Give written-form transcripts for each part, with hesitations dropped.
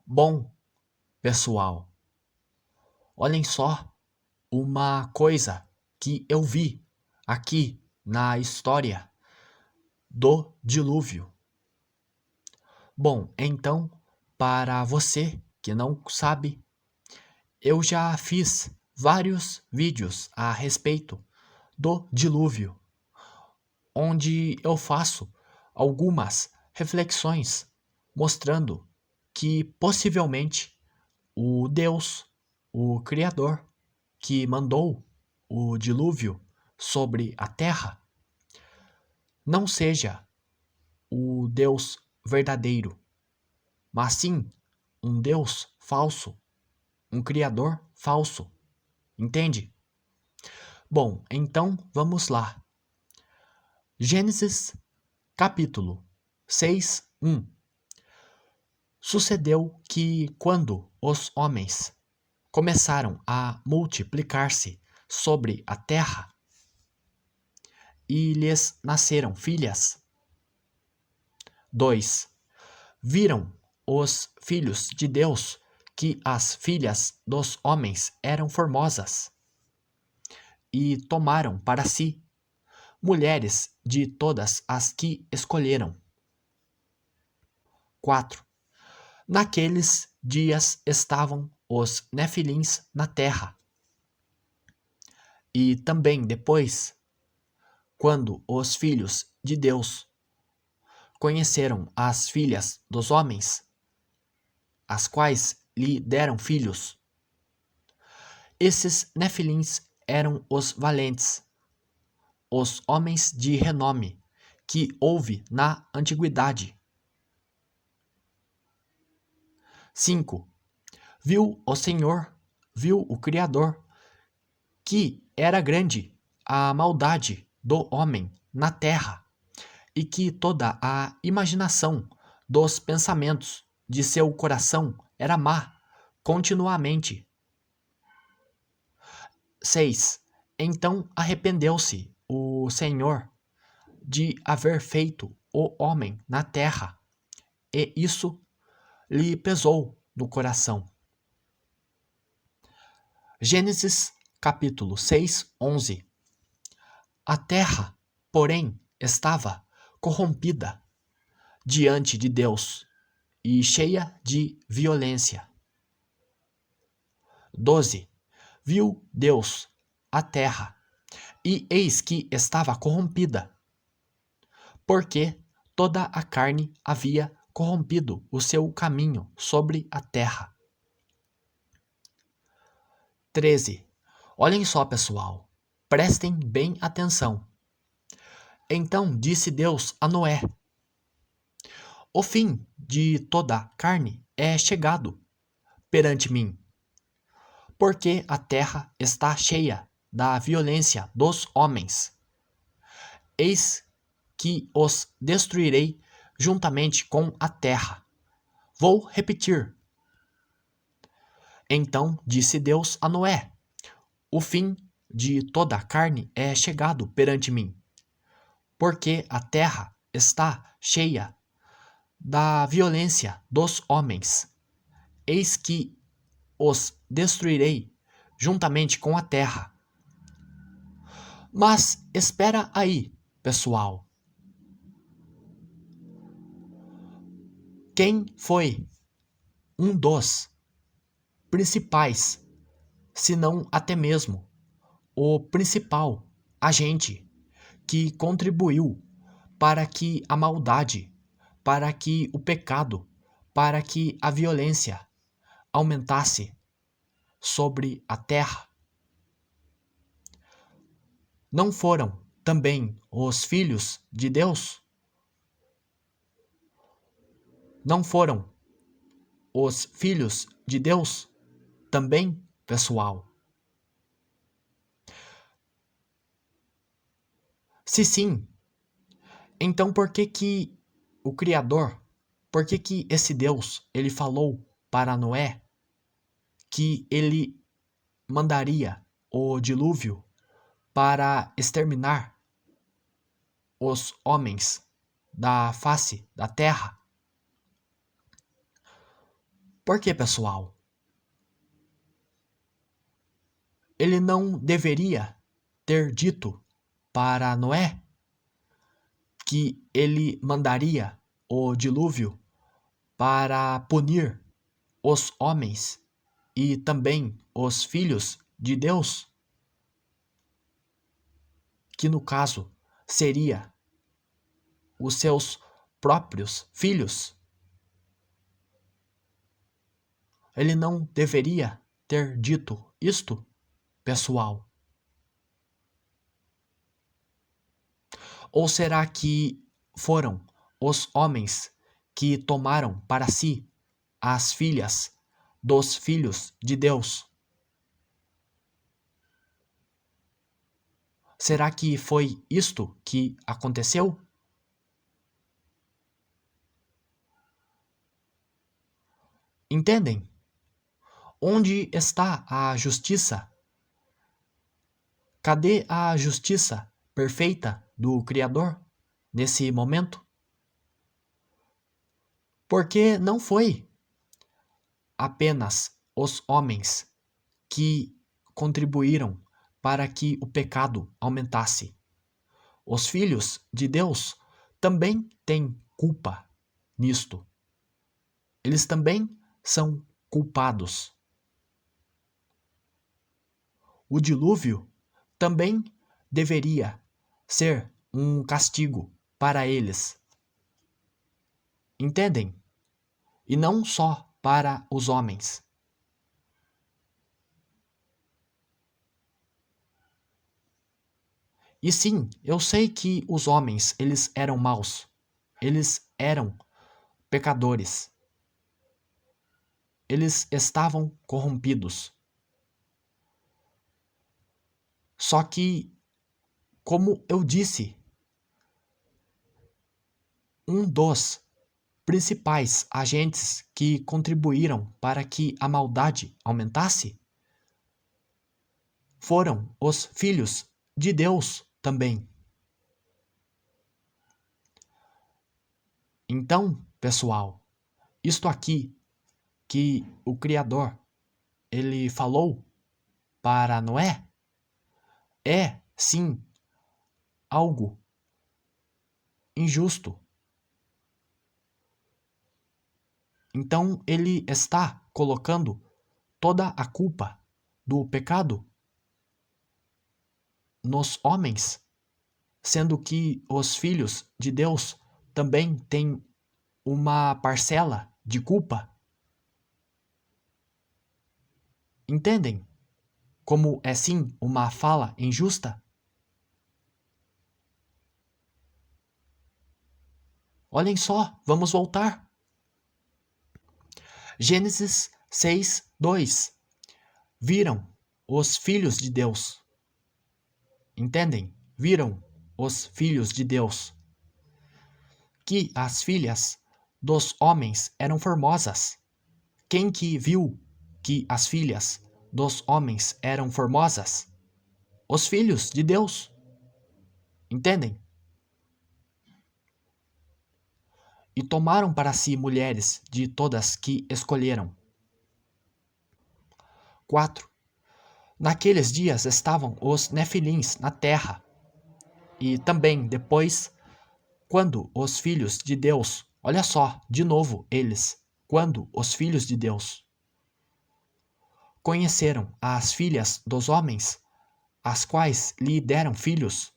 Bom, pessoal, olhem só uma coisa que eu vi aqui na história do dilúvio. Bom, então, para você que não sabe, eu já fiz vários vídeos a respeito do dilúvio, onde eu faço algumas reflexões mostrando que possivelmente o Deus, o Criador, que mandou o dilúvio sobre a terra, não seja o Deus verdadeiro, mas sim um Deus falso, um Criador falso. Entende? Bom, então vamos lá. Gênesis capítulo 6:1. Sucedeu que, quando os homens começaram a multiplicar-se sobre a terra, e lhes nasceram filhas. 2. Viram os filhos de Deus que as filhas dos homens eram formosas, e tomaram para si mulheres de todas as que escolheram. 4. Naqueles dias estavam os nefilins na terra. E também depois, quando os filhos de Deus conheceram as filhas dos homens, as quais lhe deram filhos. Esses nefilins eram os valentes, os homens de renome que houve na antiguidade. 5. Viu o Criador, que era grande a maldade do homem na terra, e que toda a imaginação dos pensamentos de seu coração era má continuamente. 6. Então arrependeu-se o Senhor de haver feito o homem na terra, e isso lhe pesou no coração. Gênesis capítulo 6:11. A terra, porém, estava corrompida diante de Deus e cheia de violência. 12. Viu Deus a terra, e eis que estava corrompida, porque toda a carne havia corrompido o seu caminho sobre a terra. 13. Olhem só, pessoal, prestem bem atenção. Então disse Deus a Noé: o fim de toda a carne é chegado perante mim, porque a terra está cheia da violência dos homens. Eis que os destruirei juntamente com a terra. Vou repetir. Então disse Deus a Noé: o fim de toda a carne é chegado perante mim, porque a terra está cheia da violência dos homens. Eis que os destruirei juntamente com a terra. Mas espera aí, pessoal. Quem foi um dos principais, se não até mesmo o principal agente que contribuiu para que a maldade, para que o pecado, para que a violência aumentasse sobre a terra? Não foram também os filhos de Deus? Não foram os filhos de Deus também, pessoal? Se sim, então por que que o Criador, por que que esse Deus, ele falou para Noé que ele mandaria o dilúvio para exterminar os homens da face da terra? Por quê, pessoal? Ele não deveria ter dito para Noé que ele mandaria o dilúvio para punir os homens e também os filhos de Deus, que no caso seria os seus próprios filhos. Ele não deveria ter dito isto, pessoal? Ou será que foram os homens que tomaram para si as filhas dos filhos de Deus? Será que foi isto que aconteceu? Entendem? Onde está a justiça? Cadê a justiça perfeita do Criador nesse momento? Porque não foi apenas os homens que contribuíram para que o pecado aumentasse. Os filhos de Deus também têm culpa nisto. Eles também são culpados. O dilúvio também deveria ser um castigo para eles. Entendem? E não só para os homens. E sim, eu sei que os homens, eles eram maus. Eles eram pecadores. Eles estavam corrompidos. Só que, como eu disse, um dos principais agentes que contribuíram para que a maldade aumentasse foram os filhos de Deus também. Então, pessoal, isto aqui que o Criador ele falou para Noé é sim algo injusto. Então ele está colocando toda a culpa do pecado nos homens, sendo que os filhos de Deus também têm uma parcela de culpa. Entendem como é sim uma fala injusta? Olhem só, vamos voltar. Gênesis 6:2. Viram os filhos de Deus. Entendem? Viram os filhos de Deus que as filhas dos homens eram formosas. Quem que viu que as filhas dos homens eram formosas? Os filhos de Deus. Entendem? E tomaram para si mulheres de todas que escolheram. 4. Naqueles dias estavam os nefilins na terra. E também depois, quando os filhos de Deus, olha só, de novo eles, quando os filhos de Deus conheceram as filhas dos homens, as quais lhe deram filhos,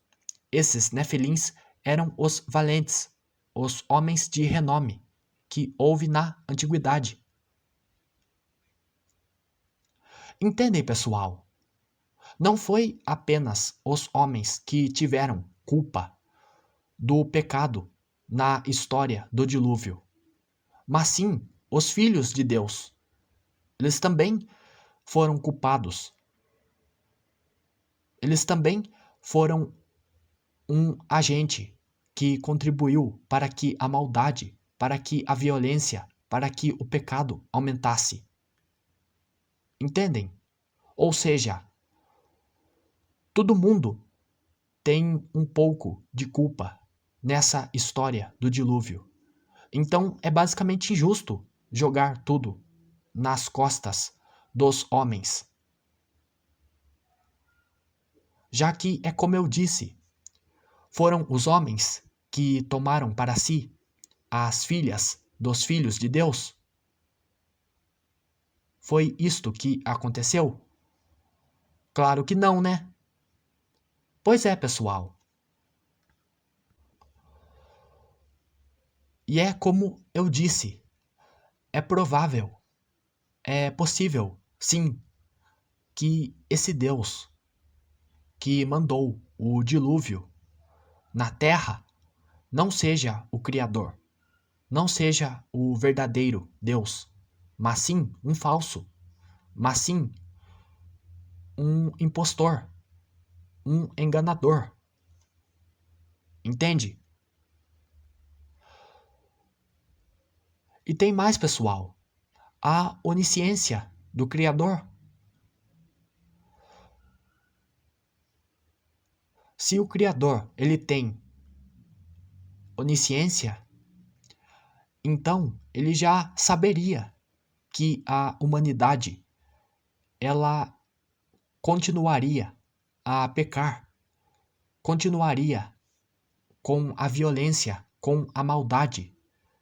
esses nefilins eram os valentes, os homens de renome, que houve na antiguidade. Entendem, pessoal? Não foi apenas os homens que tiveram culpa do pecado na história do dilúvio, mas sim os filhos de Deus. Eles também foram culpados. Eles também foram um agente que contribuiu para que a maldade, para que a violência, para que o pecado aumentasse. Entendem? Ou seja, todo mundo tem um pouco de culpa nessa história do dilúvio. Então é basicamente injusto jogar tudo nas costas dos homens. Já que é como eu disse, foram os homens que tomaram para si as filhas dos filhos de Deus. Foi isto que aconteceu? Claro que não, né? Pois é, pessoal. E é como eu disse, é provável, é possível, sim, que esse Deus que mandou o dilúvio na terra não seja o Criador, não seja o verdadeiro Deus, mas sim um falso, mas sim um impostor, um enganador. Entende? E tem mais, pessoal. A onisciência do Criador. Se o Criador ele tem onisciência, então ele já saberia que a humanidade ela continuaria a pecar, continuaria com a violência, com a maldade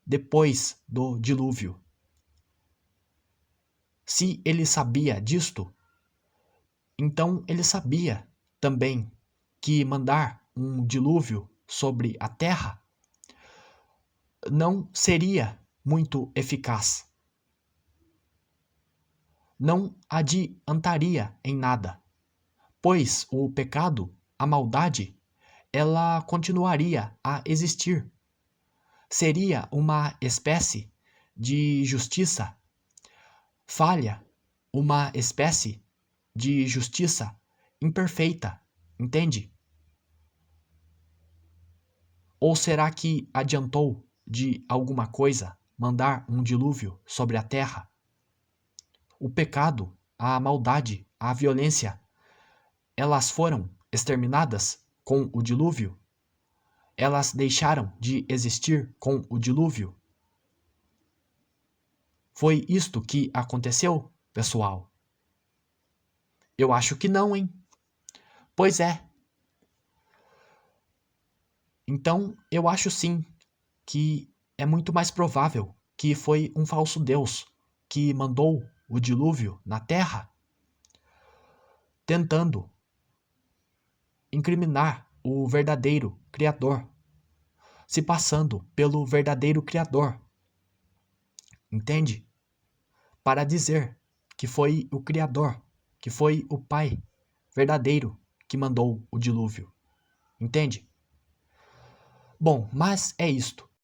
depois do dilúvio. Se ele sabia disto, então ele sabia também que mandar um dilúvio sobre a terra não seria muito eficaz. Não adiantaria em nada, pois o pecado, a maldade, ela continuaria a existir. Seria uma espécie de justiça falha, uma espécie de justiça imperfeita, entende? Ou será que adiantou de alguma coisa mandar um dilúvio sobre a terra? O pecado, a maldade, a violência, elas foram exterminadas com o dilúvio? Elas deixaram de existir com o dilúvio? Foi isto que aconteceu, pessoal? Eu acho que não, hein? Pois é. Então, eu acho sim que é muito mais provável que foi um falso Deus que mandou o dilúvio na terra, tentando incriminar o verdadeiro Criador, se passando pelo verdadeiro Criador. Entende? Para dizer que foi o Criador, que foi o Pai verdadeiro que mandou o dilúvio. Entende? Bom, mas é isto.